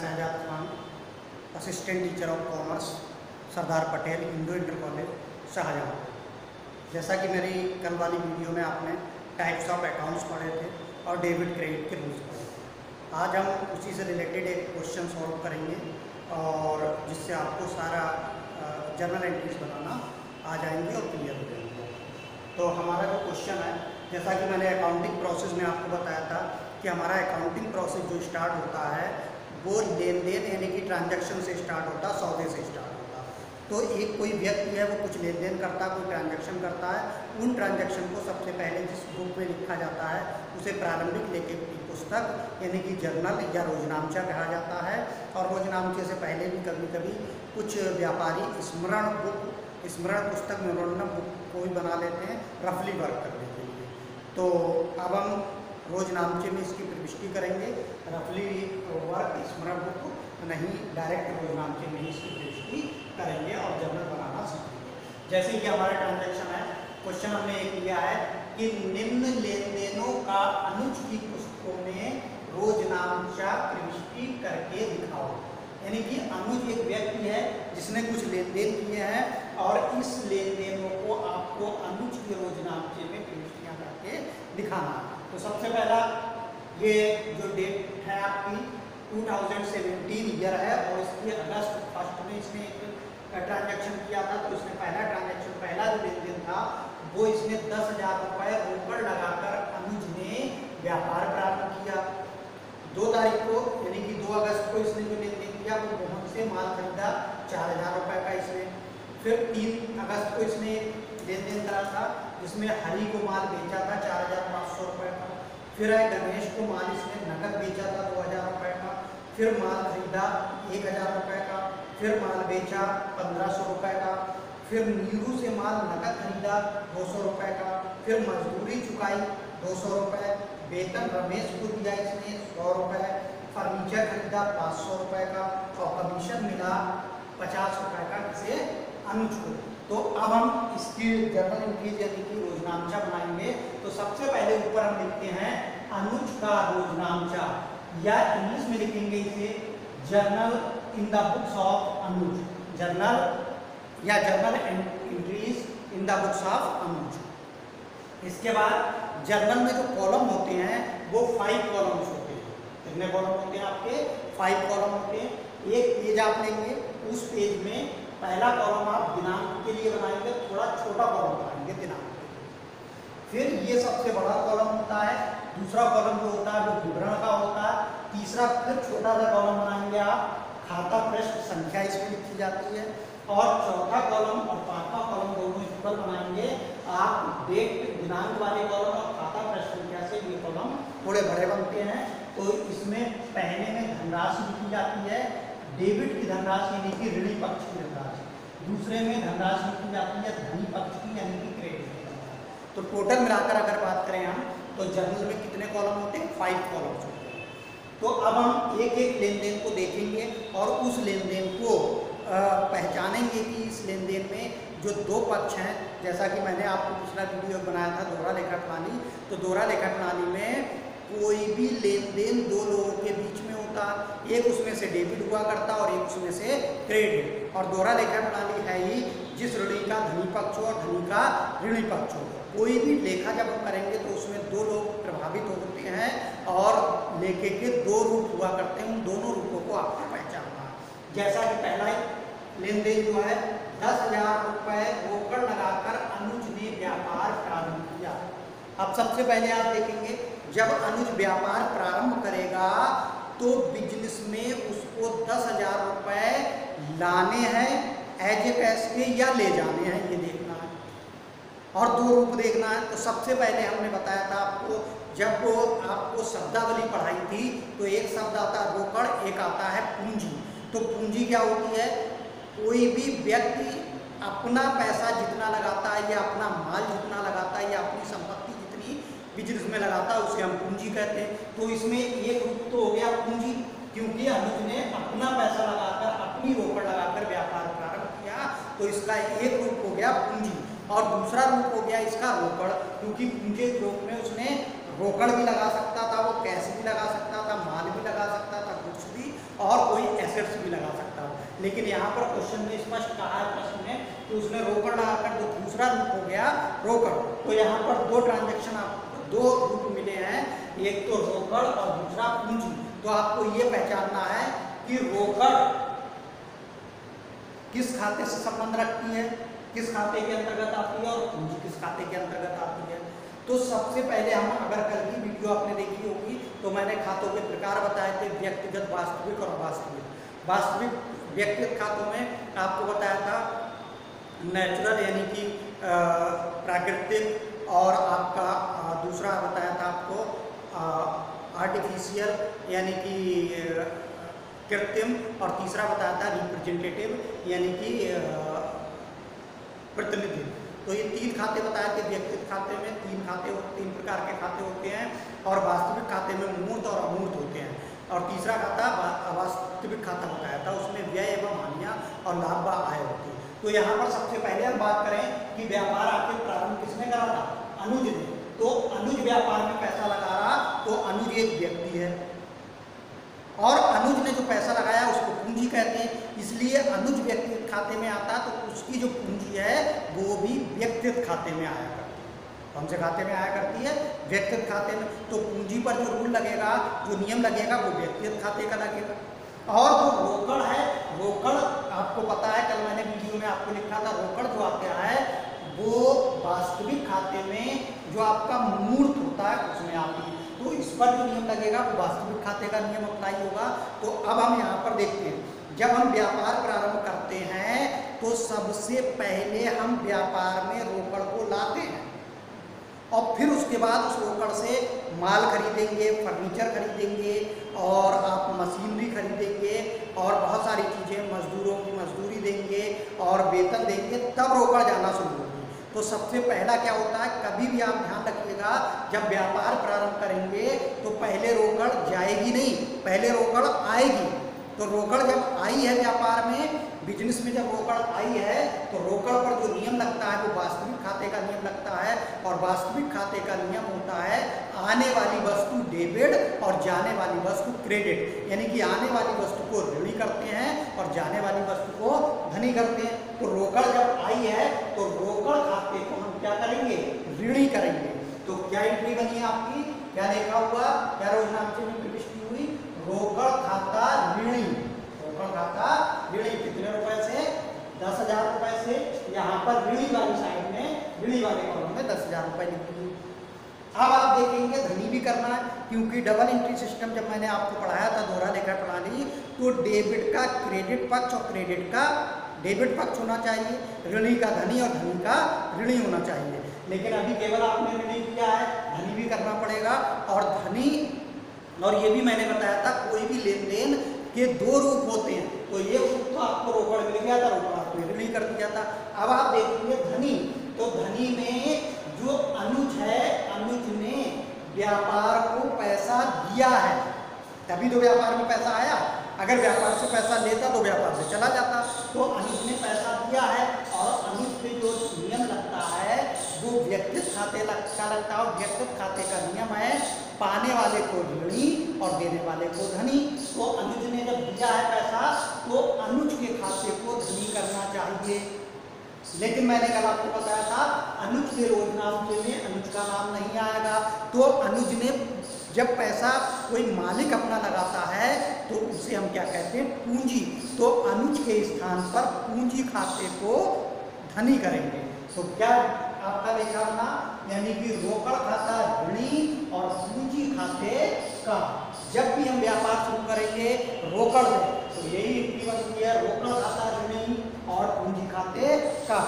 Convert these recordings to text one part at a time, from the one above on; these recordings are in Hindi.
Shahzad Khan, assistant teacher of commerce, Sardar Patel Hindu inter college, Shahjahan. जैसा कि मेरी कल वाली वीडियो में आपने टाइप्स ऑफ अकाउंट्स पढ़े थे और डेबिट क्रेडिट के रूल्स पढ़े थे, आज हम उसी से रिलेटेड एक क्वेश्चन सॉल्व करेंगे और जिससे आपको सारा जर्नल एंट्रीज बनाना आ जाएंगे और क्लियर हो जाएंगे। तो हमारा जो क्वेश्चन है, जैसा कि मैंने अकाउंटिंग प्रोसेस में आपको बताया था कि हमारा अकाउंटिंग प्रोसेस जो स्टार्ट होता है वो लेन देन यानी कि ट्रांजैक्शन से स्टार्ट होता है, सौदे से स्टार्ट होता है। तो एक कोई व्यक्ति है वो कुछ लेन देन करता है, कोई ट्रांजैक्शन करता है, उन ट्रांजैक्शन को सबसे पहले जिस बुक में लिखा जाता है उसे प्रारंभिक लेखे की पुस्तक यानी कि जर्नल या रोजनामचा कहा जाता है। और रोजनामचे से पहले भी कभी कभी कुछ व्यापारी स्मरण पुस्तक मेमोरेंडम बुक को भी बना लेते हैं रफली वर्क करने के लिए। तो अब हम रोजनामचे में इसकी प्रविष्टि करेंगे, रफली वर्क स्मरण बुक नहीं, डायरेक्ट रोजनामचे में ही इसकी प्रविष्टि करेंगे और जर्नल बनाना सीखेंगे। जैसे कि हमारा ट्रांजैक्शन है, क्वेश्चन हमने एक लिया है कि निम्न लेन देनों का अनुज की पुस्तकों में रोजनामचा प्रविष्टि करके दिखाओ। यानी कि अनुज एक व्यक्ति है जिसने कुछ लेन देन किए हैं और इस लेन देनों को आपको अनुज के रोजनामचे में प्रविष्टियां करके दिखाना है। तो सबसे पहला ये जो डेट है आपकी 2017 ईयर है और इसके अगस्त 1 में इसने एक ट्रांजैक्शन किया था। तो इसने पहला ट्रांजैक्शन, पहला जो लेन देन था वो इसने 10,000 रुपये रोकड़ लगाकर अनुज ने व्यापार प्रारंभ किया। 2 तारीख को यानी कि 2 अगस्त को इसने जो लेन देन किया वो मोहन से माल खरीदा 4,000 रुपये का इसने। फिर 3 अगस्त को इसने लेन देन करा था जिसमें हरी को माल बेचा था 4,500 रुपये का। फिर गणेश को माल इसने नकद बेचा था 2,000 रुपये का। फिर माल खरीदा 1,000 रुपये का। फिर माल बेचा 1,500 रुपये का। फिर नीरू से माल नकद खरीदा 200 रुपये का। फिर मजदूरी चुकाई 200 रुपये। वेतन रमेश को दिया इसने 100 रुपये। फर्नीचर खरीदा 500 रुपये का और कमीशन मिला 50 रुपये का इसे अनुज को। तो अब हम इसकी जर्नल एंट्रीज यानी कि रोजनामचा बनाएंगे। तो सबसे पहले ऊपर हम लिखते हैं अनुज का रोजनामचा, या इंग्लिश में लिखेंगे इसे journal in the books of Anuj, journal या journal entries in the books of Anuj. इसके बाद जर्नल में जो कॉलम होते हैं वो 5 कॉलम्स होते हैं। कितने कॉलम होते हैं आपके? 5 कॉलम होते हैं। एक पेज आप लेंगे, उस पेज में पहला कॉलम आप दिनांक के लिए बनाएंगे, थोड़ा छोटा कॉलम बनाएंगे दिनांक के लिए। फिर ये सबसे बड़ा कॉलम होता है। दूसरा कॉलम जो होता है वो विवरण का होता है। तीसरा फिर छोटा सा कॉलम बनाएंगे आप, खाता पृष्ठ संख्या इसमें लिखी जाती है। और चौथा कॉलम और 5वां कॉलम दोनों इक्वल बनाएंगे आप। डेट दिनांक वाले कॉलम और खाता पृष्ठ संख्या से ये कॉलम थोड़े बड़े बनते हैं। तो इसमें पहले में धनराशि लिखी जाती है, डेबिट की धनराशि यानी कि ऋणी पक्ष की धनराशि। दूसरे में धनराशि लिखी जाती है धनी पक्ष की यानी कि क्रेडिट की धनराशि। तो टोटल मिलाकर अगर बात करें हम तो जर्नल में कितने कॉलम होते हैं? 5 कॉलम्स होते हैं। तो अब हम एक एक लेन देन को देखेंगे और उस लेन देन को पहचानेंगे कि इस लेन देन में जो 2 पक्ष हैं, जैसा कि मैंने आपको पिछला वीडियो बनाया था दोहरा लेखा प्रणाली। तो दोहरा लेखा प्रणाली में कोई भी लेन देन 2 लोगों के बीच में होता, एक उसमें से डेबिट हुआ करता और एक उसमें से क्रेडिट। और दोहरा लेखा प्रणाली है ही जिस ऋणी का धनी पक्ष हो और धनी का ऋणी पक्ष हो। कोई भी लेखा जब हम करेंगे तो उसमें 2 लोग प्रभावित होते हैं और लेखे के 2 रूप हुआ करते हैं। उन दोनों रूपों को आपको पहचानना है। जैसा कि पहला लेन देन जो है 10,000 रुपये रोकड़ लगाकर अनुज ने व्यापार प्रारंभ किया। अब सबसे पहले आप देखेंगे जब अनुज व्यापार प्रारंभ करेगा तो बिजनेस में उसको 10,000 रुपये लाने हैं एज ए कैश के या ले जाने हैं, ये देखना है। और 2 रूप देखना है। तो सबसे पहले हमने बताया था आपको, जब वो आपको शब्दावली पढ़ाई थी तो एक शब्द आता है रोकड़, एक आता है पूंजी। तो पूंजी क्या होती है? कोई भी व्यक्ति अपना पैसा जितना लगाता है या अपना माल जितना लगाता है या अपनी संपत्ति जितनी बिजनेस में लगाता है उसे हम पूंजी कहते हैं। तो इसमें एक रूप तो हो गया पूंजी, क्योंकि अनुज ने अपना पैसा लगाकर, अपनी रोकड़ लगाकर व्यापार प्रारंभ किया, तो इसका एक रूप हो गया पूंजी। और दूसरा रूप हो गया इसका रोकड़, क्योंकि पूंजी के रूप में उसने रोकड़ भी लगा सकता था, वो कैश भी लगा सकता था, माल भी लगा सकता था, गुड्स भी, और कोई एसेट्स भी लगा सकता हूँ, लेकिन यहाँ पर क्वेश्चन में स्पष्ट कहा है प्रश्न में कि उसने रोकड़ लगाकर जो दूसरा रूप हो गया रोकड़। तो यहाँ पर दो ट्रांजेक्शन आपको दो रूप मिले हैं, एक तो रोकड़ और दूसरा पूंजी। तो आपको ये पहचानना है कि रोकड़ किस खाते से संबंध रखती है, किस खाते के अंतर्गत आती है, और पूंजी किस खाते के अंतर्गत आती है। तो सबसे पहले हम, अगर कल की वीडियो आपने देखी होगी तो मैंने खातों के प्रकार बताए थे, व्यक्तिगत, वास्तविक और अवास्तविक। वास्तविक व्यक्तिगत खातों में आपको बताया था नेचुरल यानी कि प्राकृतिक, और आपका दूसरा बताया था आपको आर्टिफिशियल यानी कि कृत्रिम, और तीसरा बताया था रिप्रेजेंटेटिव यानी कि प्रतिनिधि। तो ये तीन खाते बताए थे। व्यक्तिगत खाते में तीन प्रकार के खाते होते हैं, और वास्तविक खाते में मूर्त और अमूर्त होते हैं, और तीसरा खाता अवास्तविक खाता बताया था, उसमें व्यय एवं हानियां और लाभ व आय होती है। तो यहाँ पर सबसे पहले हम बात करें कि व्यापार आखिर प्रारंभ किसने करा था? अनुज ने। तो अनुज व्यापार में पैसा लगा रहा, तो अनुज एक व्यक्ति है, और अनुज ने जो पैसा लगाया उसको पूंजी कहते हैं, इसलिए अनुज व्यक्तिगत खाते में आता, तो उसकी जो पूंजी है वो भी व्यक्तिगत खाते में आया करती है। कौन से खाते में आया करती है? व्यक्तिगत खाते में। तो पूंजी पर जो रूल लगेगा, जो नियम लगेगा, वो व्यक्तिगत खाते का लगेगा। और जो रोकड़ है, रोकड़ आपको पता है, कल मैंने वीडियो में आपको लिखा था, रोकड़ जो आता है वो वास्तविक खाते में जो आपका मूर्त होता है उसमें आती है। तो इस पर जो नियम लगेगा वो वास्तविक खाते का नियम अप्लाई होगा। तो अब हम यहाँ पर देखते हैं, जब हम व्यापार प्रारंभ करते हैं तो सबसे पहले हम व्यापार में रोकड़ को लाते हैं, और फिर उसके बाद उस रोकड़ से माल खरीदेंगे, फर्नीचर खरीदेंगे, और आप मशीनरी खरीदेंगे, और बहुत सारी चीज़ें, मजदूरों की मजदूरी देंगे और वेतन देंगे, तब रोकड़ जाना शुरू होगी। तो सबसे पहला क्या होता है, कभी भी आप ध्यान रखिएगा, जब व्यापार प्रारंभ करेंगे तो पहले रोकड़ जाएगी नहीं, पहले रोकड़ आएगी। तो रोकड़ जब आई है व्यापार में, बिजनेस में जब रोकड़ आई है, तो रोकड़ पर जो नियम लगता है वो वास्तविक खाते का नियम लगता है, और वास्तविक खाते का नियम होता है आने वाली वस्तु डेबिट और जाने वाली वस्तु क्रेडिट। यानी कि आने वाली वस्तु को ऋणी करते हैं और जाने वाली वस्तु को धनी करते हैं। तो रोकड़ जब आई है तो रोकड़ खाते को हम क्या करेंगे? ऋणी करेंगे। तो क्या एंट्री बनी है आपकी, क्या लिखा हुआ, क्या रोजनामचे में प्रविष्टि हुई? रोकड़ खाता ऋणी। रोकड़ खाता ऋणी कितने रुपए से? 10,000 रुपए से। यहाँ पर ऋणी वाली साइड में, ऋणी वाले कॉलम में 10,000 रुपए लिखी हुई। अब आप देखेंगे धनी भी करना है, क्योंकि डबल एंट्री सिस्टम जब मैंने आपको पढ़ाया था, दोहरा लेखा प्रणाली, तो डेबिट का क्रेडिट पक्ष और क्रेडिट का डेबिट पक्ष होना चाहिए, ऋणी का धनी और धनी का ऋणी होना चाहिए। लेकिन अभी केवल आपने ऋणी किया है, धनी भी करना पड़ेगा। और धनी, और ये भी मैंने बताया था, कोई भी लेन देन के दो रूप होते हैं। तो ये रूप तो आपको रोकड़ मिल गया था, रोकड़ आपको ऋणी कर दिया था। अब आप देखेंगे धनी, तो धनी में जो अनुज है, अनुज ने व्यापार को पैसा दिया है, तभी तो व्यापार में पैसा आया। अगर व्यापार से पैसा लेता तो व्यापार से चला जाता। तो अनुज ने पैसा दिया है, और अनुज पे जो नियम लगता है वो व्यक्तिगत खाते का लगता है, और व्यक्तिगत खाते का नियम है पाने वाले को ऋणी और देने वाले को धनी। तो अनुज ने जब दिया है पैसा, तो अनुज के खाते को धनी करना चाहिए। लेकिन मैंने कल आपको बताया था, अनुज के रोजनामचे में अनुज का नाम नहीं आएगा। तो अनुज ने जब पैसा कोई मालिक अपना लगाता है तो उसे हम क्या कहते हैं? पूंजी। तो अनुज के स्थान पर पूंजी खाते को धनी करेंगे। तो क्या आपका लिखा होना, यानी कि रोकड़ खाता ऋणी और पूंजी खाते का। जब भी हम व्यापार शुरू करेंगे रोकड़ में, तो यही एंट्री बनती है, रोकड़ खाता ऋणी और पूंजी खाते का।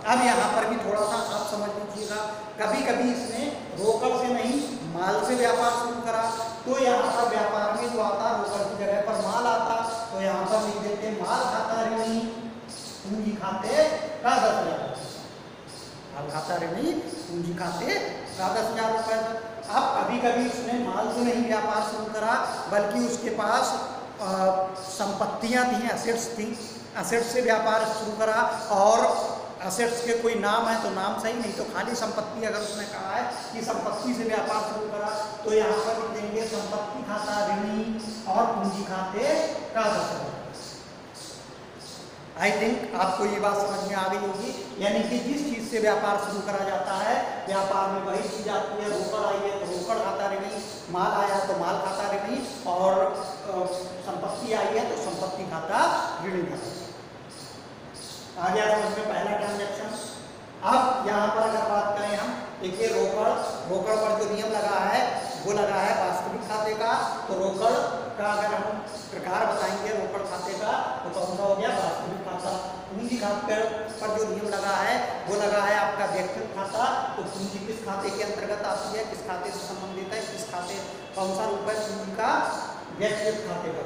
अब यहाँ पर भी थोड़ा सा आप समझ लीजिएगा, कभी कभी इसने रोकड़ से नहीं माल से व्यापार शुरू करा, तो यहाँ पर व्यापार में जो आता रोकड़ की जगह पर माल आता, तो यहाँ पर लिख देते माल खाता ऋणी, पूंजी खाते का 10,000। माल खाता ऋणी, पूंजी खाते का 10,000 रुपए। अब कभी कभी उसने माल से नहीं व्यापार शुरू करा, बल्कि उसके पास संपत्तियां थी, एसेट्स थी, एसेट्स से व्यापार शुरू करा। और एसेट्स के कोई नाम है तो नाम सही, नहीं तो खाली संपत्ति अगर उसने कहा है कि संपत्ति से व्यापार शुरू करा, तो यहाँ पर लिख देंगे संपत्ति खाता ऋणी और पूंजी खाते का 10,000। आई थिंक आपको ये बात समझ में आ गई होगी। यानी कि जिस चीज़ से व्यापार शुरू करा जाता है, व्यापार में वही चीज़ आती है। रोकड़ आई है तो रोकड़ खाता ऋणी, माल आया तो माल खाता ऋणी, और संपत्ति आई है तो संपत्ति खाता ऋणी खाता। आ गया समझ में पहला ट्रांजैक्शन। अब यहाँ पर अगर बात करें हम, देखिए रोकड़ पर जो नियम लगा है वो लगा है वास्तविक खाते का। तो रोकड़ का अगर हम प्रकार बताएंगे रोकड़ खाते का तो कौन सा हो गया, वास्तविक खाता। पूंजी खाते पर जो नियम लगा है वो लगा है आपका व्यक्तिगत खाता। तो पूंजी किस खाते के अंतर्गत आती है, किस खाते से संबंधित है, किस खाते, कौन सा रूप है पूंजी का, व्यक्तिगत खाते का।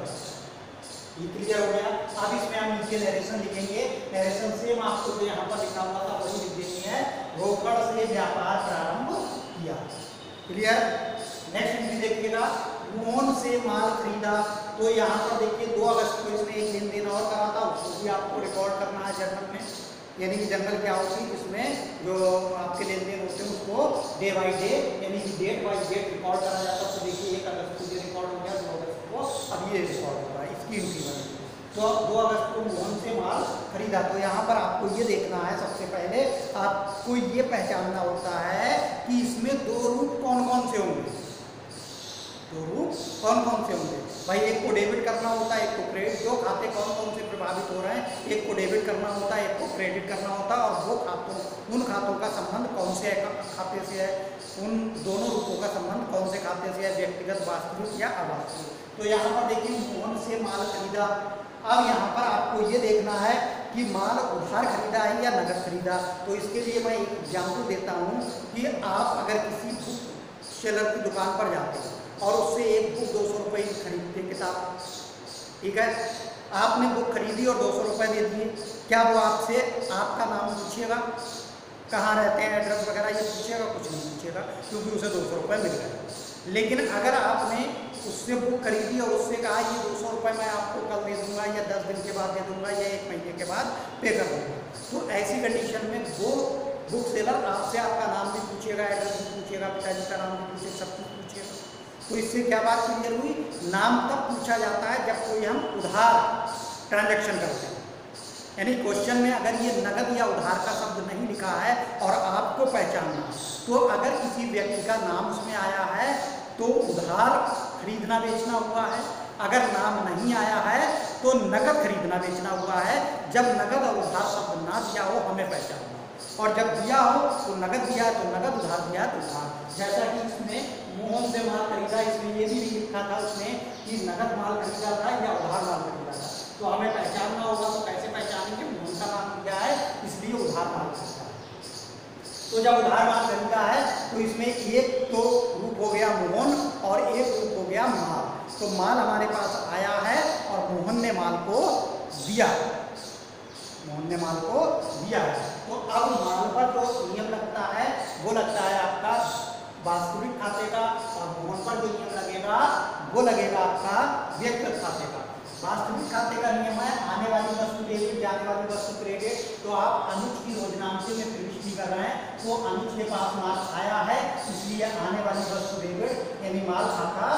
ये क्लियर हो गया। अब इसमें हम नीचे नरेशन लिखेंगे। नरेशन सेम आपको जो यहाँ पर लिखा हुआ था वही लिख देनी है, रोकड़ से व्यापार प्रारंभ किया। क्लियर। नेक्स्ट एंट्री देखिएगा, मोहन से माल खरीदा। तो यहाँ पर देखिए 2 अगस्त को इसमें एक लेन देन और करा था, उसको भी आपको रिकॉर्ड करना है जर्नल में। यानी कि जर्नल क्या होती है, जिसमें जो आपके लेन देन होते हैं उसको डे बाई डे यानी कि डेट बाई डेट रिकॉर्ड करा जाता है। तो देखिए 1 अगस्त को ये रिकॉर्ड हो गया, 2 अगस्त को अब ये रिकॉर्ड होगा, इसकी एंट्री बनेगी। तो 2 अगस्त को मोहन से माल खरीदा। तो यहाँ पर आपको ये देखना है, सबसे पहले आपको ये पहचानना होता है कि इसमें 2 रूप कौन कौन से होंगे, 2 रूप कौन कौन से होंगे भाई। एक को डेबिट करना होता है, एक को क्रेडिट। जो खाते कौन कौन से प्रभावित हो रहे हैं, एक को डेबिट करना होता है, एक को क्रेडिट करना होता है। और वो खातों, उन खातों का संबंध कौन से खाते से है, उन दोनों रूपों का संबंध कौन से खाते से है, व्यक्तिगत, वास्तविक या अवास्तविक। तो यहाँ पर देखिए मोहन से माल खरीदा। अब यहाँ पर आपको ये देखना है कि माल उधार खरीदा है या नगद खरीदा। तो इसके लिए मैं एक एग्जाम्पल देता हूँ कि आप अगर किसी बुक सेलर की दुकान पर जाते हैं और उससे एक बुक 200 रुपये की खरीदते किताब, ठीक है, आपने बुक खरीदी और 200 रुपये दे दिए। क्या वो आपसे आपका नाम पूछेगा, कहाँ रहते हैं, एड्रेस वगैरह ये पूछेगा? कुछ नहीं पूछेगा, क्योंकि उसे 200 रुपये मिल गए। लेकिन अगर आपने उससे बुक खरीदी और उससे कहा ये 200 रुपये मैं आपको कल दे दूंगा या 10 दिन के बाद दे दूंगा या 1 महीने के बाद पे कर दूंगा, तो ऐसी कंडीशन में वो बुक सेलर आपसे आपका नाम भी पूछेगा, एड्रेस भी पूछेगा, पिताजी का नाम भी पूछेगा, सब कुछ पूछेगा। तो इससे क्या बात क्लियर हुई, नाम तब पूछा जाता है जब कोई हम उधार ट्रांजैक्शन करते हैं। यानी क्वेश्चन में अगर ये नगद या उधार का शब्द नहीं लिखा है और आपको पहचानना, तो अगर किसी व्यक्ति का नाम उसमें आया है तो उधार खरीदना बेचना हुआ है, अगर नाम नहीं आया है तो नगद खरीदना बेचना हुआ है। जब नगद और उधार शब्द ना दिया हो हमें पहचानना, और जब दिया हो तो नगद दिया तो नगद, उधार दिया तो उधार। जैसा कि इसमें मोहन से माल खरीदा, इसमें ये भी लिखा था उसने कि नगद माल खरीदा था या उधार माल खरीदा था। तो हमें पहचानना होगा, तो कैसे पहचानेंगे, मोहन का नाम दिया है इसलिए उधार माल खरीदा। तो जब उधार माल खरीदा है तो इसमें एक तो रूप हो गया मोहन और एक रूप हो गया माल। तो माल हमारे पास आया है और मोहन ने माल को दिया, मोहन ने माल को दिया है। तो अब माल पर जो नियम लगता है वो लगता है आपका वास्तविक खाते का, और मोहन पर जो नियम लगेगा वो लगेगा आपका व्यक्तिगत खाते का। वास्तविक खाते का नियम है आने वाली वस्तु डेबिट, जाने वाली वस्तु क्रेडिट। तो आप अनुज की रोजनामचे में प्रविष्टि कर रहे हैं, तो अनुज के पास माल आया है इसलिए आने वाली वस्तु डेबिट यानी माल खाता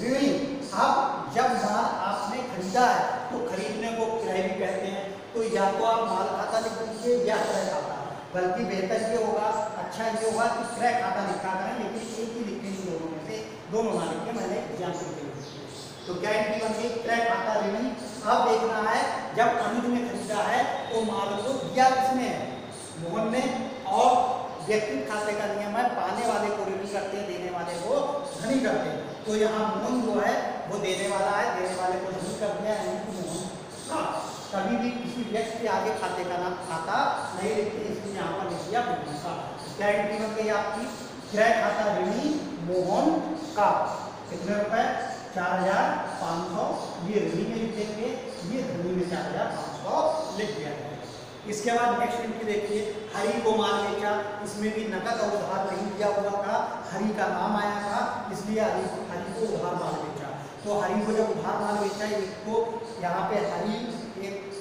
ऋणी। अब जब माल आपने खरीदा है तो खरीदने को क्रय भी कहते हैं। तो या तो आप माल खाता लिख दीजिए या क्रय खाता, बल्कि बेहतर ये होगा, अच्छा ये होगा कि क्रय खाता लिखा करें, लेकिन एक ही लिखेंगे दोनों में से, दोनों ना लिखे, मैंने एग्जाम्पल के लिए। तो क्या एंट्री बन गई, क्रय खाता ऋणी। अब देखना है जब अनुज ने खरीदा है तो माल को दिया किसने, मोहन ने, और व्यक्तिगत खाते का नियम है पाने वाले को ऋणी करते हैं, देने वाले को धनी करते हैं। तो यहाँ मोहन जो है वो देने वाला है, देने वाले को धनी कर दिया, यानी कि मोहन का। कभी भी किसी व्यक्ति के आगे खाते का नाम खाता नहीं लिखते, इसलिए यहाँ पर लिख दिया मोहन का। क्या एंट्री बन गई आपकी, क्रय खाता ऋणी मोहन का। कितने रुपए, 4500। ये ऋणी में लिख देंगे, ये धनी में 4500 लिख दिया है। इसके बाद नेक्स्ट एंट्री देखिए, हरि को माल बेचा। इसमें भी नकद और उधार नहीं दिया हुआ था, हरि का नाम आया था इसलिए हरि को उधार माल बेचा। तो हरि को जब उधार माल बेचा, एक को यहाँ पे हरि एक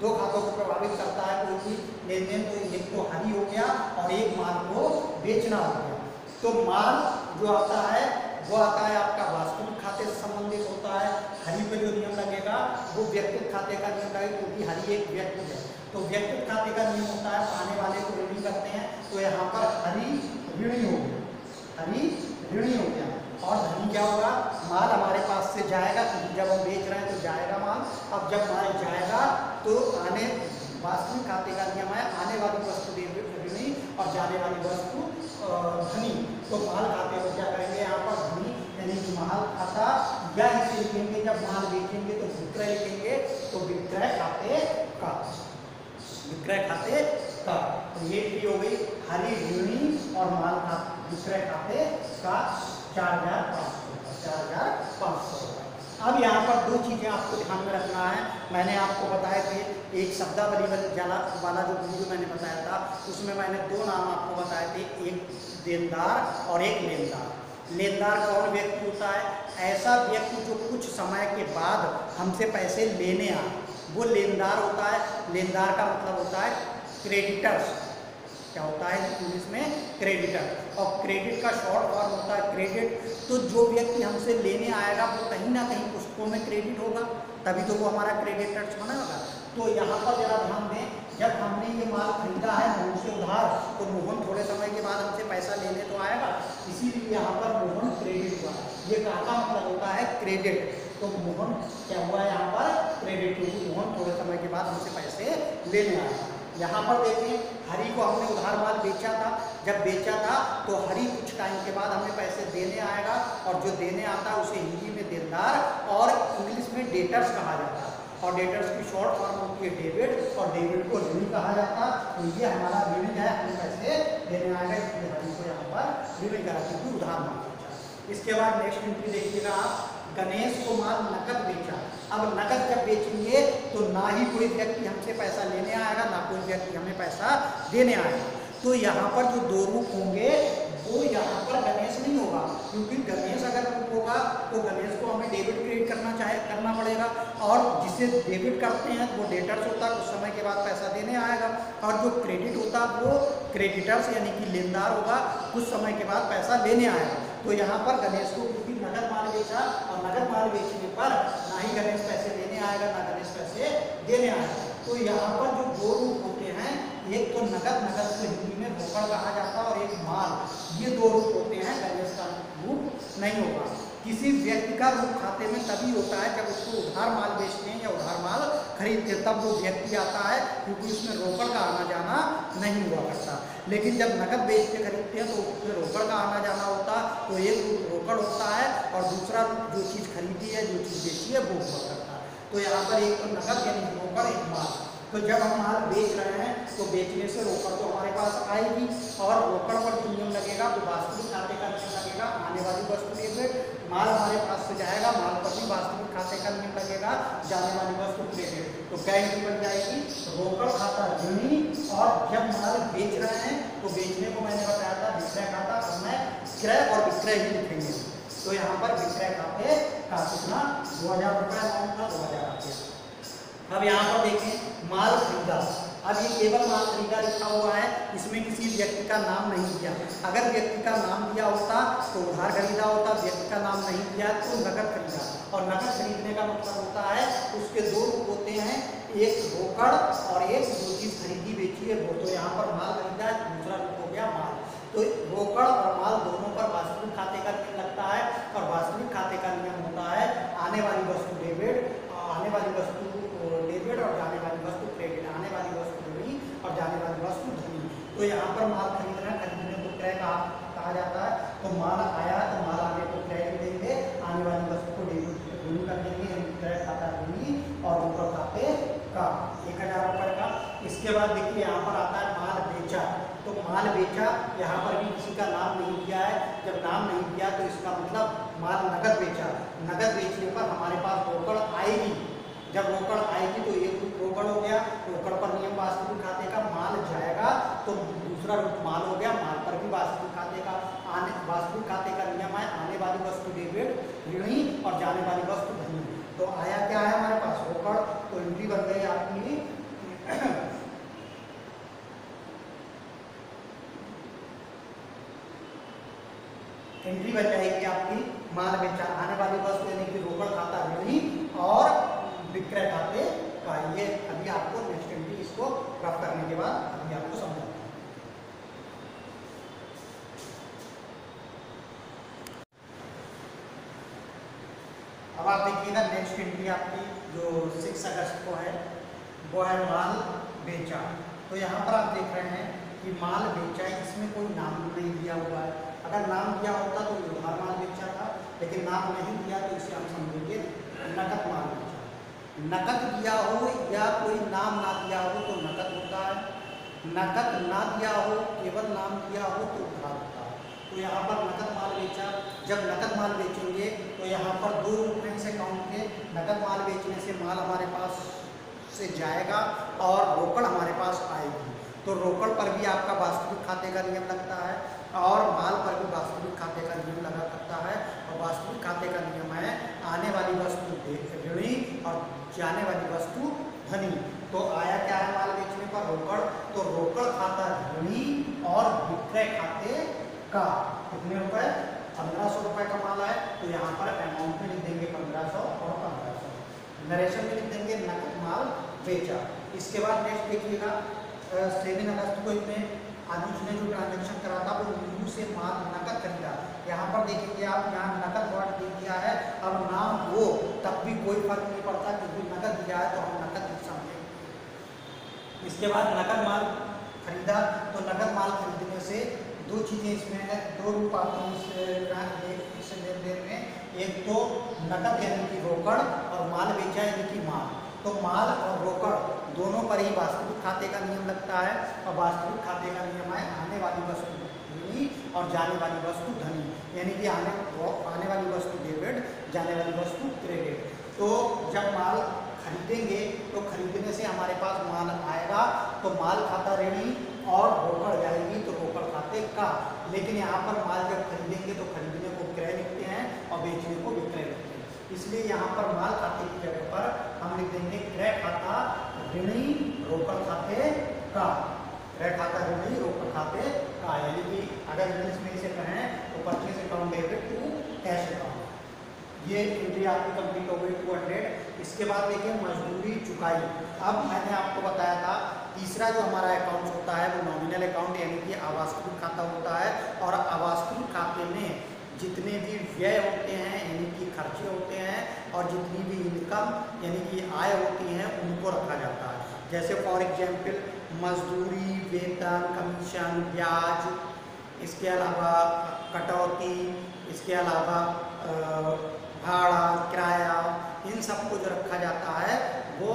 2 खातों को प्रभावित करता है कोई भी लेन देन, तो एक तो हरि हो गया और एक माल को बेचना हो गया। तो माल जो आता है वो आता है आपका वास्तविक खाते से संबंधित होता है। हरि पे जो नियम लगेगा वो व्यक्तिगत खाते का नियम रहेगा, क्योंकि हरी एक व्यक्ति है। तो व्यक्तिगत खाते का नियम होता है आने वाले को ऋणी करते हैं, तो यहाँ पर हरी ऋणी हो गया, हरी ऋणी हो गया। और धनी क्या होगा, माल हमारे पास से जाएगा, क्योंकि जब हम बेच रहे हैं तो जाएगा माल। अब जब माल जाएगा तो आने वास्तविक खाते का नियम है आने वाली वस्तु ऋणी और जाने वाली वस्तु धनी। तो माल खाते को क्या करेंगे यहाँ पर धनी, यानी कि माल खाता, या इसे लिखेंगे जब माल बेचेंगे तो विक्रय लिखेंगे, तो विक्रय खाते का, विक्रय खाते का। तो ये भी हो गई हरी ऋणी और माल खाते विक्रय खाते का 4,500। अब यहाँ पर दो चीज़ें आपको ध्यान में रखना है। मैंने आपको बताया कि एक शब्दावली वाला जो वीडियो मैंने बताया था, उसमें मैंने दो नाम आपको बताए थे, एक देनदार और एक लेनदार। लेनदार कौन व्यक्ति होता है, ऐसा व्यक्ति जो कुछ समय के बाद हमसे पैसे लेने आए, वो लेनदार होता है। लेनदार का मतलब होता है क्रेडिटर्स। क्या होता है इंग्लिश में, क्रेडिटर। और क्रेडिट का शॉर्ट फॉर्म होता है क्रेडिट। तो जो व्यक्ति हमसे लेने आएगा वो कहीं ना कहीं पुस्तकों में क्रेडिट होगा, तभी तो वो हमारा क्रेडिटर्स बना होगा। तो यहाँ पर जरा ध्यान दें, जब हमने ये माल खरीदा है मोहन से उधार, तो मोहन थोड़े समय के बाद हमसे पैसा लेने तो आएगा, इसीलिए यहाँ पर मोहन क्रेडिट हुआ। ये का मतलब होता है क्रेडिट। तो मोहन क्या हुआ यहाँ पर, क्रेडिट, क्योंकि मोहन थोड़े समय के बाद हमसे पैसे लेने आएगा। यहाँ पर देखिए हरी को हमने उधार माल बेचा था, जब बेचा था तो हरी कुछ टाइम के बाद हमें पैसे देने आएगा, और जो देने आता है उसे हिंदी में देनदार और इंग्लिश में डेटर्स कहा जाता है। और डेटर्स की शॉर्ट फॉर्म होती है डेबिट, और डेबिट को ऋणी कहा जाता है। तो ये हमारा ऋणी है, हमें पैसे देने आएगा, इसलिए हरी को यहाँ पर ऋणी करा, क्योंकि उधार माल बेचा। इसके बाद नेक्स्ट एंट्री देखिएगा आप, गणेश को माल नकद बेचा। अब नकद जब बेचेंगे तो ना ही कोई व्यक्ति हमसे पैसा लेने आएगा, ना कोई व्यक्ति हमें पैसा देने आएगा। तो यहाँ पर जो दो रूप होंगे वो यहाँ पर गणेश नहीं होगा, क्योंकि गणेश अगर रूप होगा तो गणेश को हमें डेबिट क्रेडिट करना पड़ेगा, और जिसे डेबिट करते हैं वो डेटर्स होता है, कुछ समय के बाद पैसा देने आएगा। और जो क्रेडिट होता है वो क्रेडिटर्स यानी कि लेनदार होगा, कुछ समय के बाद पैसा लेने आएगा। तो यहाँ पर गणेश को क्योंकि नकद माल बेचा, और नकद माल बेचने पर ना ही गणेश पैसे लेने आएगा, ना गणेश पैसे देने आएगा। तो यहाँ पर जो दो रूप होते हैं, एक तो नकद, नकद को हिंदी में रोकड़ कहा जाता है, और एक माल, ये दो रूप होते हैं। गणेश का रूप नहीं होगा। किसी व्यक्ति का रूप खाते में तभी होता है जब उसको उधार माल बेचते हैं या उधार माल खरीदते हैं, तब वो व्यक्ति आता है, क्योंकि उसमें रोकड़ का आना जाना नहीं हुआ करता। लेकिन जब नकद बेच के खरीदते हैं तो उसमें रोकड़ का आना जाना होता, तो एक रूप रोकड़ होता है, और दूसरा रूप जो चीज़ खरीदी है, जो चीज़ बेची है, वो हुआ करता है। तो यहाँ पर एक तो नकद यानी रोकड़, एक माल। तो जब हम माल बेच रहे हैं तो बेचने से रोकड़ तो हमारे पास आएगी, और रोकड़ पर जो नियम लगेगा वो वास्तविक खाते का नियम लगेगा, आने वाली वस्तु डेबिट। माल हमारे पास से जाएगा, माल पर भी वास्तविक खाते का नियम लगेगा, जाने वाली वस्तु क्रेडिट। तो क्या एंट्री बन जाएगी, रोकड़ खाता ऋणी, और जब माल बेच रहे हैं तो बेचने को मैंने बताया था विक्रय खाता, हमने क्रय और विक्रय ही लिखेंगे। तो यहाँ पर विक्रय खाते का कितना, 2000 रुपये अमाउंट था, 2000 रुपये। अब यहाँ पर देखें माल खरीदा, अब ये केवल माल खरीदा लिखा हुआ है, इसमें किसी व्यक्ति का नाम नहीं दिया। अगर व्यक्ति का नाम दिया होता तो उधार खरीदा होता, व्यक्ति का नाम नहीं दिया तो नकद खरीदा। और नकद खरीदने का मतलब होता है उसके दो रूप होते हैं, एक रोकड़ और एक जो चीज़ खरीदी बेची है वो। तो यहाँ पर माल खरीदा, दूसरा रूप हो गया माल। तो रोकड़ और माल दोनों पर वास्तविक खाते का नियम लगता है, और वास्तविक खाते का नियम होता है आने वाली वस्तु डेबिट, आने वाली वस्तु डेबिट और जाने वाली वस्तु क्रेडिट, आने वाली वस्तु ऋणी और जाने वाली वस्तु धनी। तो यहाँ पर माल खरीदना, खरीदने को क्रय कहा जाता है। तो माल आया तो माल आने को क्रय देंगे, आने वाली वस्तु को डेबिट ऋणी कर देंगे, क्रय खाता ऋणी और रोकड़ खाते का 1000 रुपये का। इसके बाद देखिए यहाँ पर आता है माल बेचा। तो माल बेचा, यहाँ पर भी किसी का नाम नहीं दिया है। जब नाम नहीं दिया तो इसका मतलब माल नकद बेचा। नकद बेचने पर हमारे पास रोकड़ आएगी, जब रोकड़ आएगी तो एक रूप रोकड़ हो गया, रोकड़ पर नियम वास्तविक खाते का। माल जाएगा तो दूसरा रूप माल हो गया, माल पर भी वास्तविक खाते का। वास्तविक खाते का नियम है आने वाली वस्तु डेबिट ऋणी और जाने वाली वस्तु धनी। तो आया क्या है हमारे पास, रोकड़। तो एंट्री बन गई आपकी एंट्री बन जाएगी आपकी माल बेचा, आने वाली वस्तु यानी कि रोकड़ खाता ऋणी और विक्रय खाते का। ये अभी आपको नेक्स्ट एंट्री इसको रफ करने के बाद अभी आपको समझाता हूँ। अब आप देखिएगा नेक्स्ट एंट्री आपकी जो 6 अगस्त को है वो है माल बेचा। तो यहाँ पर आप देख रहे हैं कि माल बेचा, इसमें कोई नाम नहीं दिया हुआ है। अगर नाम दिया होता तो उधार माल बेचा था, लेकिन नाम नहीं दिया तो इसे हम समझेंगे नकद माल बेचा। नकद दिया हो या कोई नाम ना दिया हो तो नकद होता है, नकद ना दिया हो केवल नाम दिया हो तो उधार होता है। तो यहाँ पर नकद माल बेचा, जब नकद माल बेचेंगे तो यहाँ पर 2 रूप से काउंट के। नकद माल बेचने से माल हमारे पास से जाएगा और रोकड़ हमारे पास आएगी। तो रोकड़ पर भी आपका वास्तविक खाते का नियम लगता है और माल पर भी वास्तविक खाते का नियम लगा करता है। और वास्तविक खाते का नियम है आने वाली वस्तु ऋणी और जाने वाली वस्तु धनी। तो आया क्या है माल बेचने पर रोकड़, तो रोकड़ खाता ऋणी और विक्रय खाते का। कितने रुपए? 1500 रुपए का माल है तो यहाँ पर अमाउंट में लिख देंगे 1500 और 1500। नरेशन में लिख देंगे नकद माल बेचा। इसके बाद नेक्स्ट देखिएगा 7 अगस्त को इसमें अनुज ने जो ट्रांजेक्शन करा था वो नीलू से माल नकद खरीदा। यहाँ पर देखेंगे आप, यहाँ नकद वर्ड दे दिया है। अब नाम हो तब भी कोई फर्क नहीं पड़ता क्योंकि नकद दिया है तो हम नकद लिख समझेंगे। इसके बाद नकद माल खरीदा, तो नकद माल खरीदने से 2 चीज़ें इसमें है, 2 रूप आते हैं इस लेन देन में। एक तो नकद यानी कि रोकड़ और माल बेचा यानी कि माल। तो माल और रोकड़ दोनों पर ही वास्तविक खाते का नियम लगता है और वास्तविक खाते का नियम है आने वाली वस्तु ऋणी और जाने वाली वस्तु धनी। यानी कि आने वाली वस्तु डेबिट, जाने वाली वस्तु क्रेडिट। तो जब माल खरीदेंगे तो खरीदने से हमारे पास माल आएगा तो माल खाता ऋणी और रोकड़ जाएगी तो रोकड़ खाते का। लेकिन यहाँ पर माल जब खरीदेंगे तो खरीदने को क्रय लिखते हैं और बेचने को विक्रय लिखते हैं। इसलिए यहाँ पर माल खाते की जगह पर हम लिख देंगे क्रय खाता ऋणी रोकड़ खाते का। क्रय खाता ऋणी रोकड़ खाते का, यानी कि अगर इंग्लिश में इसे कहें तो purchase account debit to cash account. ये एंट्री आपकी कंप्लीट हो गई 200। इसके बाद देखिए मजदूरी चुकाई। अब मैंने आपको बताया था तीसरा जो हमारा अकाउंट होता है वो नॉमिनल अकाउंट यानी कि अवास्तविक खाता होता है। और अवास्तविक खाते में जितने भी व्यय होते हैं यानी कि खर्चे होते हैं और जितनी भी इनकम यानी कि आय होती हैं उनको रखा जाता है। जैसे फॉर एग्जाम्पल मजदूरी, वेतन, कमीशन, ब्याज, इसके अलावा कटौती, इसके अलावा भाड़ा, किराया, इन सब को जो रखा जाता है वो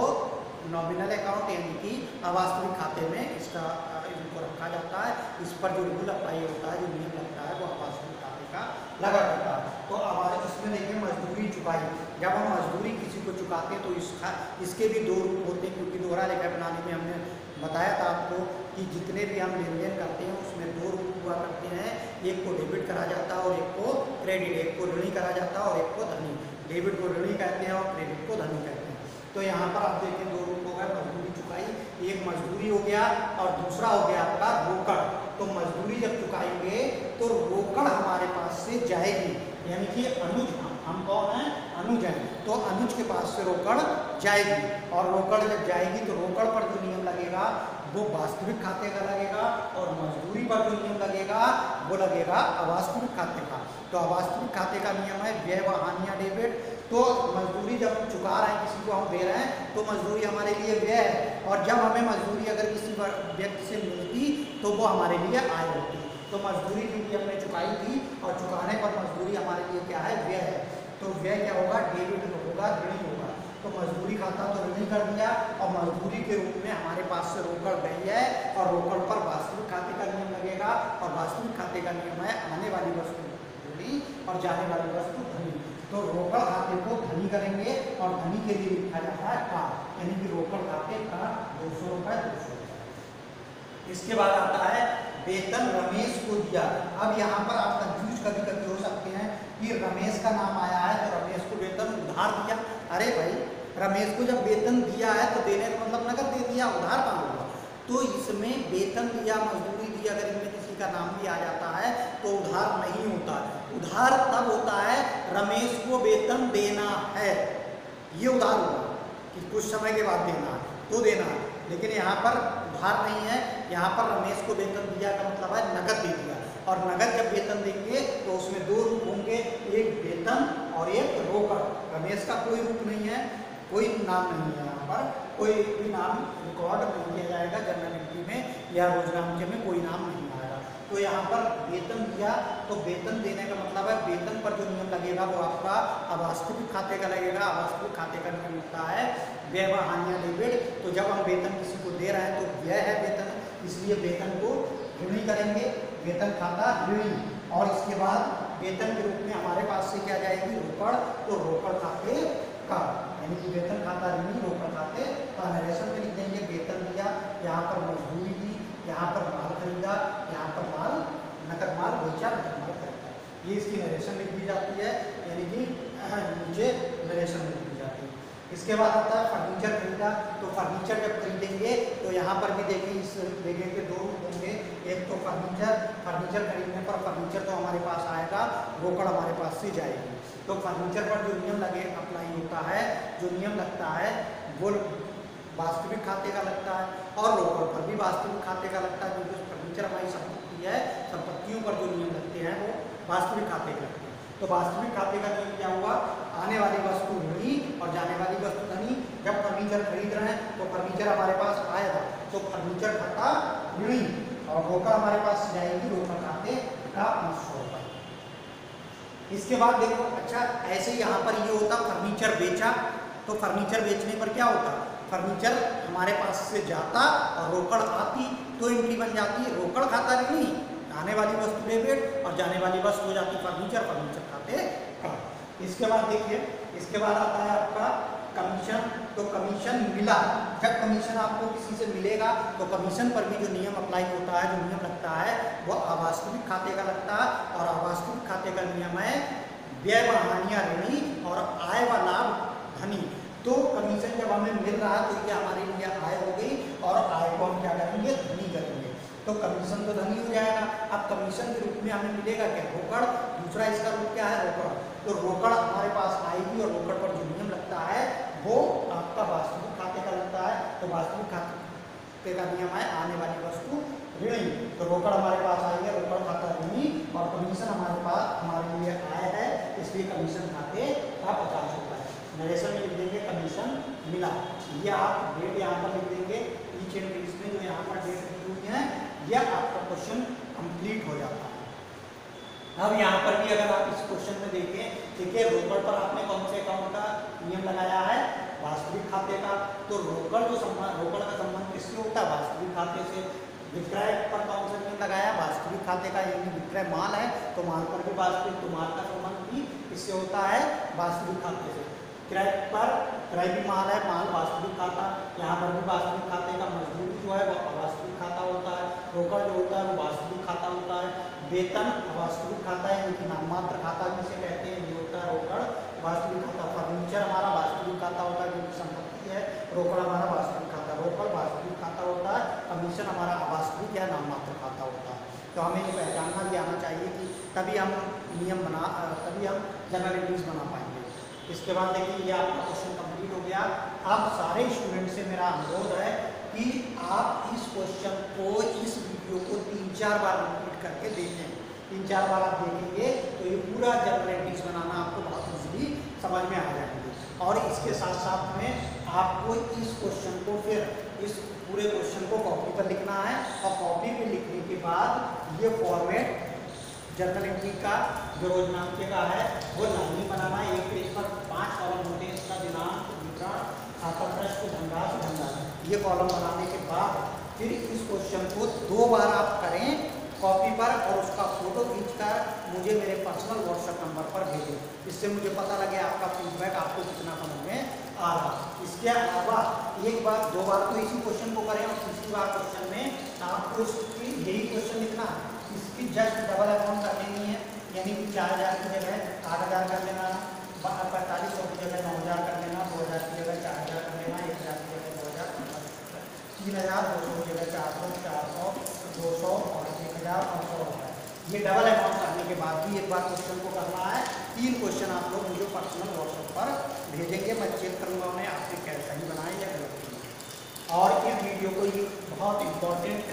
नॉमिनल अकाउंट यानी कि अवास्तविक खाते में इनको रखा जाता है। इस पर जो रूल अप्लाई होता है, जो नियम लगता है वो अवास्तविक खाते का लगा करता है। तो इसमें देखिए मजदूरी चुकाई। जब हम मजदूरी किसी को चुकाते हैं तो इसके भी 2 रूप होते हैं क्योंकि दोहरा लेखा प्रणाली में हमने बताया था आपको कि जितने भी हम लेन देन करते हैं उसमें 2 रूप हुआ करते हैं। एक को डेबिट करा जाता है और एक को क्रेडिट। एक को ऋणी करा जाता है और एक को धनी। डेबिट को ऋणी कहते हैं और क्रेडिट को धनी कहते हैं। तो यहाँ पर आप देखें 2 रूप हो गए मजदूरी चुकाई। एक मजदूरी हो गया और दूसरा हो गया आपका रोकड़। तो मजदूरी जब चुकाएंगे तो रोकड़ हमारे पास से जाएगी यानी कि अनुज, हम कौन हैं? अनुज हैं। तो अनुज के पास से रोकड़ जाएगी और रोकड़ जब जाएगी तो रोकड़ पर जो नियम लगेगा वो वास्तविक खाते का लगेगा और मजदूरी पर जो नियम लगेगा वो लगेगा अवास्तविक खाते का। तो अवास्तविक खाते का नियम है व्यय व हानियां डेबिट। तो मजदूरी जब हम चुका रहे हैं, किसी को हम दे रहे हैं तो मजदूरी हमारे लिए व्यय है और जब हमें मजदूरी अगर किसी व्यक्ति से मिलती तो वो हमारे लिए आय होती। तो मजदूरी क्योंकि हमने चुकाई थी और चुकाने पर मजदूरी हमारे लिए क्या है? व्यय है। तो व्यय क्या होगा? डेबिट होगा, ऋणी होगा। तो मजदूरी खाता तो ऋणी कर दिया और मजदूरी के रूप में हमारे पास से रोकड़ गई है और रोकड़ पर वास्तविक खाते का नियम लगेगा और वास्तविक खाते का नियम है आने वाली वस्तु ऋणी और जाने वाली वस्तु धनी। तो रोकड़ खाते को धनी करेंगे और धनी के लिए लिखा जाता है का, यानी कि रोकड़ खाते का 200 रुपये 200 रुपये। इसके बाद आता है वेतन रमेश को दिया। अब यहाँ पर आप कंफ्यूज कभी कभी हो सकते हैं कि रमेश का नाम आया है तो रमेश को वेतन उधार दिया। अरे भाई, रमेश को जब वेतन दिया है तो देने का मतलब नकद दे दिया, उधार कहाँ होगा? तो इसमें वेतन दिया, मजदूरी दी, अगर इनमें किसी का नाम भी आ जाता है तो उधार नहीं होता। उधार तब होता है रमेश को वेतन देना है, ये उधार होगा। कि कुछ समय के बाद देना है तो देना है, लेकिन यहाँ पर उधार नहीं है। यहाँ पर रमेश को वेतन दिया का मतलब है नकद दे दिया, और नकद जब वेतन देंगे तो उसमें दो रूप होंगे, एक वेतन और एक रोकड़। रमेश का कोई रूप नहीं है, कोई नाम नहीं है, यहाँ पर कोई भी नाम रिकॉर्ड नहीं किया जाएगा जर्नल एंट्री में या रोजनामचे में कोई नाम नहीं आएगा। तो यहाँ पर वेतन दिया, तो वेतन देने का मतलब है वेतन पर जो नियम लगेगा वो आपका अवास्तविक खाते का लगेगा। अवास्तविक खाते का नियम होता है व्यय व हानि डेबिट। तो जब हम वेतन किसी को दे रहे हैं तो व्यय है वेतन, इसलिए वेतन को ऋणी करेंगे, वेतन खाता ऋणी। और इसके बाद वेतन के रूप में हमारे पास से क्या जाएगी रोकड़, तो रोकड़ खाते का, यानी कि वेतन खाता ऋणी रोकड़ खाते का। नरेशन में लिख देंगे वेतन दिया, यहाँ पर मजदूरी दी, यहाँ पर माल खरीदा, यहाँ पर माल नकद माल बेचा, नकद माल खरीदा। ये इसकी नरेशन लिख दी जाती है, यानी कि नीचे नरेशन लिख दी जाती है। इसके बाद आता है फर्नीचर खरीदा। तो फर्नीचर जब खरीदेंगे तो यहाँ पर भी देखिए इस लेने के दो रूप होंगे, एक तो फर्नीचर खरीदने पर फर्नीचर तो हमारे पास आएगा, रोकड़ हमारे पास से जाएगी। तो फर्नीचर पर जो नियम लगे अप्लाई होता है, जो नियम लगता है वो वास्तविक खाते का लगता है, और रोकड़ पर भी वास्तविक खाते का लगता है। क्योंकि फर्नीचर हमारी संपत्ति है, संपत्तियों पर जो नियम लगते हैं वो वास्तविक खाते के लगते हैं। तो वास्तविक खाते का नियम क्या हुआ, आने वाली वस्तु ऋणी और जाने वाली वस्तु धनी। जब फर्नीचर खरीद रहे हैं तो फर्नीचर हमारे पास आएगा तो फर्नीचर खाता ऋणी, और रोकड़ हमारे पास जाएगी रोकड़ खाते का 500 रुपये। इसके बाद देखो, अच्छा ऐसे ही यहाँ पर ये होता फर्नीचर बेचा, तो फर्नीचर बेचने पर क्या होता, फर्नीचर हमारे पास से जाता और रोकड़ आती, तो एंट्री बन जाती है रोकड़ खाता ऋणी, आने वाली वस्तु डेबिट और जाने वाली वस्तु हो जाती फर्नीचर, फर्नीचर खाते का। इसके बाद देखिए, इसके बाद आता है आपका कमीशन। तो कमीशन मिला, जब कमीशन आपको किसी से मिलेगा तो कमीशन पर भी जो नियम अप्लाई होता है, जो नियम लगता है वो अवास्तविक खाते का लगता है। और अवास्तविक खाते का नियम है व्यय व हानियाँ ऋणी और आय व लाभ धनी। तो कमीशन जब हमें मिल रहा है तो ये हमारे लिए आय हो गई, और आय को हम क्या करेंगे, धनी करेंगे। तो कमीशन तो धनी हो जाएगा। अब कमीशन के रूप में हमें मिलेगा क्या, रोकड़। दूसरा इसका रूप क्या है, रोकड़। तो रोकड़ हमारे पास आएगी, और रोकड़ पर जो नियम लगता है वो आपका वास्तविक खाते का लगता है। तो वास्तविक खाते का नियम है आने वाली वस्तु ऋणी। तो रोकड़ हमारे पास आई है, रोकड़ खाता ऋणी, और कमीशन हमारे पास हमारे लिए आय है, इसलिए कमीशन खाते का 50 रुपये। नरेशन में लिख देंगे कमीशन मिला। ये आप डेट यहाँ पर लिख देंगे, ईच एंड इसमें जो यहाँ पर डेट लिखी हुई है, यह आपका क्वेश्चन कंप्लीट हो जाता है। अब यहाँ पर भी अगर आप इस क्वेश्चन में देखें, देखिए रोकड़ पर आपने कौन से अकाउंट का नियम लगाया है, वास्तविक खाते का। तो रोकड़ का संबंध किससे होता है, वास्तविक खाते से। विक्रय पर कौन सा नियम लगाया, वास्तविक खाते का, यानी विक्रय माल है तो माल पर भी वास्तविक, तो माल का संबंध भी इससे होता है वास्तविक खाते से। क्रय पर, क्रय भी माल है, माल वास्तविक खाता, यहाँ पर भी वास्तविक खाते का। मजदूरी जो है वो अवास्तविक खाता होता है, रोकड़ जो होता है वो वास्तविक खाता होता है। वेतन अवास्तविक खाता है, लेकिन नाममात्र खाता जिसे कहते हैं ये होता है रोकड़, वास्तविक खाता। फर्नीचर हमारा वास्तविक खाता होता है क्योंकि संपत्ति है, रोकड़ हमारा वास्तविक खाता, रोकड़ वास्तविक खाता होता है। कमीशन हमारा अवास्तविक या नाममात्र खाता होता है। तो हमें ये पहचानना भी आना चाहिए कि तभी हम जनरल एंट्रीज बना पाएंगे। इसके बाद देखिए, ये आपका क्वेश्चन कंप्लीट हो गया। अब सारे स्टूडेंट से मेरा अनुरोध है कि आप इस क्वेश्चन को, इस वीडियो को 3-4 बार रिपीट करके देखें। 3-4 बार आप देखेंगे तो ये पूरा जनरल एंट्रीज बनाना आपको बहुत ईजीली समझ में आ जाएंगे। और इसके साथ साथ में आपको इस क्वेश्चन को, फिर इस पूरे क्वेश्चन को कॉपी पर लिखना है, और कॉपी पर लिखने के बाद ये फॉर्मेट जर्नल एंट्री का जो रोजनामचे का है वो लाइनिंग बनाना है। एक पेज पर 5 कॉलम होते हैं, इसका दिनांक, विवरण, खाता पृष्ठ, धनराशि। ये कॉलम बनाने के बाद फिर इस क्वेश्चन को 2 बार आप करें कॉपी पर, और उसका फोटो खींचकर मुझे मेरे पर्सनल व्हाट्सएप नंबर पर भेजें। इससे मुझे पता लगे आपका फीडबैक आपको कितना समझ में आ रहा। इसके अलावा एक बार 2 बार तो इसी क्वेश्चन को करें, और तीसरी बार क्वेश्चन में आपको यही क्वेश्चन लिखना है, इसकी जस्ट डबल अमाउंट कर लेनी है, यानी कि 4000 की जगह 8000 कर लेना, 4500 की जगह 9000 कर लेना, 2000 की जगह 4000 कर लेना, 1000 की जगह 2000, 3200 की जगह 400, 400, 200 और 1000 और 100। ये डबल अमाउंट करने के बाद भी एक बार क्वेश्चन को करना है। 3 क्वेश्चन आप लोग मुझे पर्सनल व्हाट्सएप पर भेजेंगे, मैं चेक करूँगा उन्हें आपसे कैसा ही बना बहुत इम्पोर्टेंट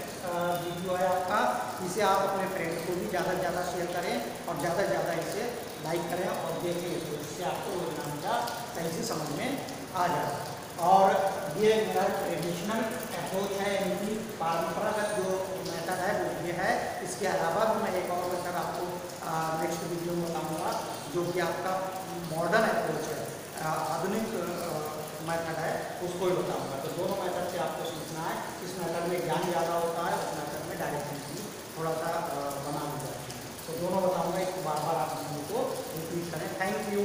वीडियो है आपका। इसे आप अपने फ्रेंड को भी ज़्यादा से ज़्यादा शेयर करें और ज़्यादा से ज़्यादा इसे लाइक करें और देखें, तो इससे आपको वेबिनार का सही से समझ में आ जाए। और ये मेरा ट्रेडिशनल अप्रोच है, यानी परंपरागत जो मेथड है वो ये है। इसके अलावा भी मैं एक और मेथड आपको नेक्स्ट वीडियो में बताऊँगा, जो कि आपका मॉडर्न अप्रोच है, आधुनिक मेथड है, उसको ही बताऊँगा। तो दोनों मेथड से आपको सीखना है। इस मेथड में ज्ञान ज़्यादा होता है, उस मेथड में डायरेक्टली थोड़ा सा बना होता है। तो दोनों बताऊँगा, इसको बार बार आप को रिपीट करें। Thank you.